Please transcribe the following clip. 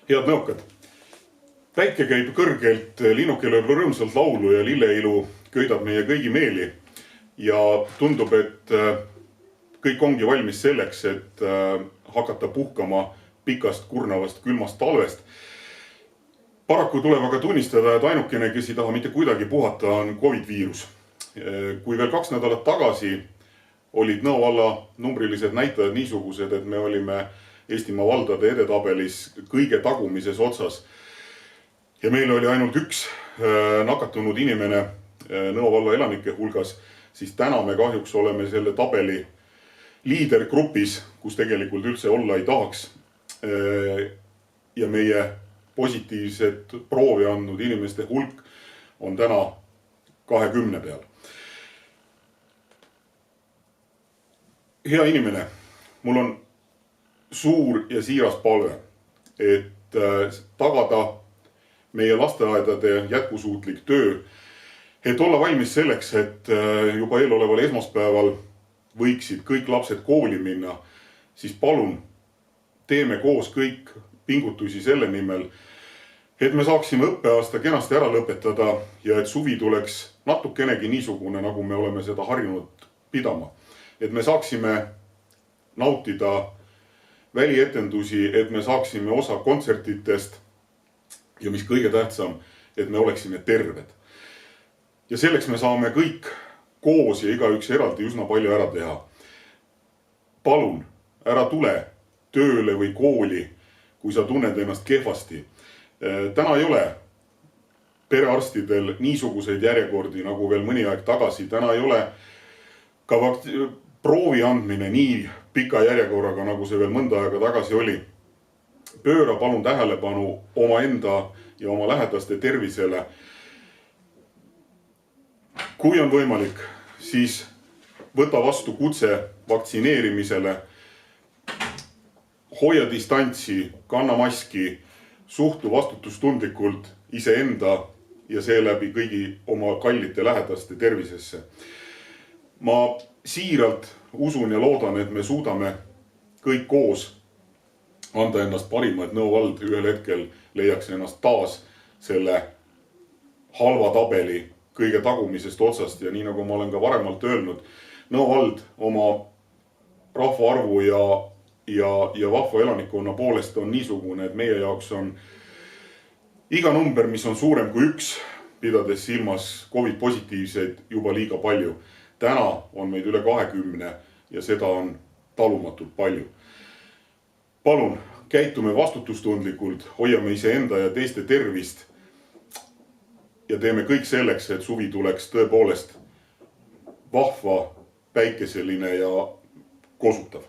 Head nõukad! Päike käib kõrgelt, linnuke lööb rõõmsalt laulu ja lilleilu köidab meie kõigi meeli. Ja tundub, et kõik ongi valmis selleks, et hakata puhkama pikast kurnavast külmast talvest. Paraku tuleb aga tunnistada, et ainukene, kes ei taha mitte kuidagi puhata, on COVID-viirus. Kui veel 2 nädalat tagasi olid Nõo valla numbrilised näitajad niisugused, et me olime Eestimaa valdade edetabelis kõige tagumises otsas ja meil oli ainult 1 nakatunud inimene Nõo valla elanike hulgas, siis täna me kahjuks oleme selle tabeli liidergrupis, kus tegelikult üldse olla ei tahaks. Ja meie positiivset proovi andnud inimeste hulk on täna 20 peal. Hea inimene, mul on suur ja siiras palve, et tagada meie lasteaedade jätkusuutlik töö, et olla valmis selleks, et juba eeloleval esmaspäeval võiksid kõik lapsed kooli minna, siis palun teeme koos kõik pingutusi selle nimel, et me saaksime õppeaasta kenasti ära lõpetada ja et suvi tuleks natukenegi niisugune, nagu me oleme seda harjunud pidama. Et me saaksime nautida välietendusi, et me saaksime osa kontsertitest ja mis kõige tähtsam, et me oleksime terved. Ja selleks me saame kõik koos ja igaüks eraldi üsna palju ära teha. Palun, ära tule tööle või kooli, kui sa tunned ennast kehvasti. Täna ei ole perearstidel niisuguseid järjekordi nagu veel mõni aeg tagasi. Täna ei ole ka proovi andmine nii pika järjekorraga, nagu see veel mõnda aega tagasi oli. Pööra palun tähelepanu oma enda ja oma lähedaste tervisele. Kui on võimalik, siis võta vastu kutse vaktsineerimisele, hoia distantsi, kanna maski, suhtu vastutustundlikult iseenda ja seeläbi kõigi oma kallite lähedaste tervisesse. Ma siiralt usun ja loodan, et me suudame kõik koos anda ennast parima, et Nõo vald ühel hetkel leiaks ennast taas selle halva tabeli kõige tagumisest otsast ja nii nagu ma olen ka varemalt öelnud, Nõo vald oma rahvaarvu ja vahva elanikkonna poolest on niisugune, et meie jaoks on iga number, mis on suurem kui 1, pidades silmas COVID-positiivseid juba liiga palju. Täna on meid üle 20 ja seda on talumatult palju. Palun, käitume vastutustundlikult, hoiame iseenda ja teiste tervist ja teeme kõik selleks, et suvi tuleks tõepoolest vahva, päikeseline ja kosutav.